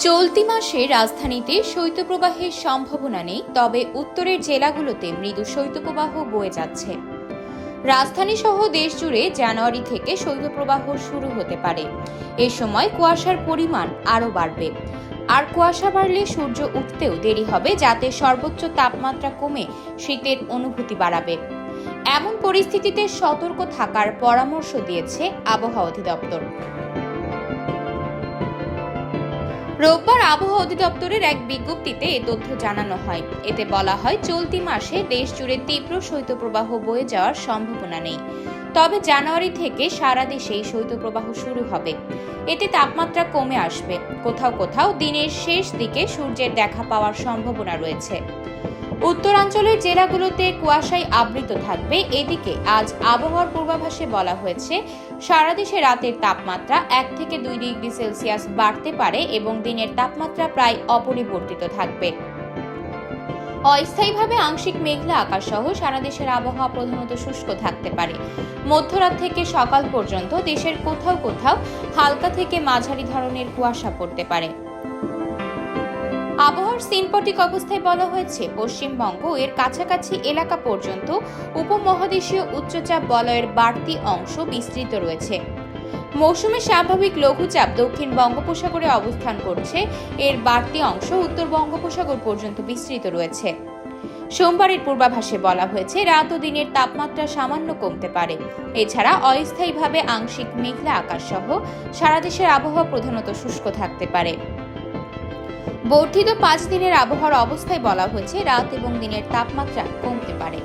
চলতি মাসে রাজধানীতে শৈত্যপ্রবাহের সম্ভাবনা নেই, তবে উত্তরের জেলাগুলোতে মৃদু শৈত্যপ্রবাহ বয়ে যাচ্ছে। রাজধানী সহ দেশ জুড়ে জানুয়ারি থেকে শৈত্যপ্রবাহ শুরু হতে পারে। এ সময় কুয়াশার পরিমাণ আরও বাড়বে, আর কুয়াশা বাড়লে সূর্য উঠতেও দেরি হবে, যাতে সর্বোচ্চ তাপমাত্রা কমে শীতের অনুভূতি বাড়াবে। এমন পরিস্থিতিতে সতর্ক থাকার পরামর্শ দিয়েছে আবহাওয়া অধিদপ্তর। রোববার আবহাওয়া অধিদপ্তরের এক বিজ্ঞপ্তিতে এ তথ্য জানানো হয়। এতে বলা হয়, চলতি মাসে দেশ জুড়ে তীব্র শৈত্যপ্রবাহ বয়ে যাওয়ার সম্ভাবনা নেই, তবে জানুয়ারি থেকে সারা দেশেই শৈত্যপ্রবাহ শুরু হবে। এতে তাপমাত্রা কমে আসবে, কোথাও কোথাও দিনের শেষ দিকে সূর্যের দেখা পাওয়ার সম্ভাবনা রয়েছে। উত্তরাঞ্চলের জেলাগুলোতে কুয়াশায় আবৃত থাকবে। এদিকে আজ আবহাওয়ার পূর্বাভাসে বলা হয়েছে, সারা দেশে রাতের তাপমাত্রা 1 থেকে 2 ডিগ্রি সেলসিয়াস বাড়তে পারে এবং দিনের তাপমাত্রা প্রায় অপরিবর্তিত থাকবে। অস্থায়ীভাবে আংশিক মেঘলা আকাশ সহ সারা দেশের আবহাওয়া প্রধানত শুষ্ক থাকতে পারে। মধ্যরাত থেকে সকাল পর্যন্ত দেশের কোথাও কোথাও হালকা থেকে মাঝারি ধরনের কুয়াশা পড়তে পারে। আবহাওয়ার সিনপটিক অবস্থায় বলা হয়েছে, পশ্চিমবঙ্গ এর কাছাকাছি এলাকা পর্যন্ত উপমহাদেশীয় উচ্চচাপ বলয়ের বাড়তি অংশ বিস্তৃত রয়েছে। মৌসুমে স্বাভাবিক লঘুচাপ দক্ষিণ বঙ্গোপসাগরে অবস্থান করছে। এর বাড়তি অংশ উত্তর বঙ্গোপসাগর পর্যন্ত বিস্তৃত রয়েছে। সোমবারের পূর্বাভাসে বলা হয়েছে, রাত ও দিনের তাপমাত্রা সামান্য কমতে পারে। এছাড়া অস্থায়ীভাবে আংশিক মেঘলা আকাশ সহ সারা দেশের আবহাওয়া প্রধানত শুষ্ক থাকতে পারে। বর্ধিত 5 দিনের আবহাওয়ার অবস্থায় বলা হয়েছে, রাত এবং দিনের তাপমাত্রা কমতে পারে।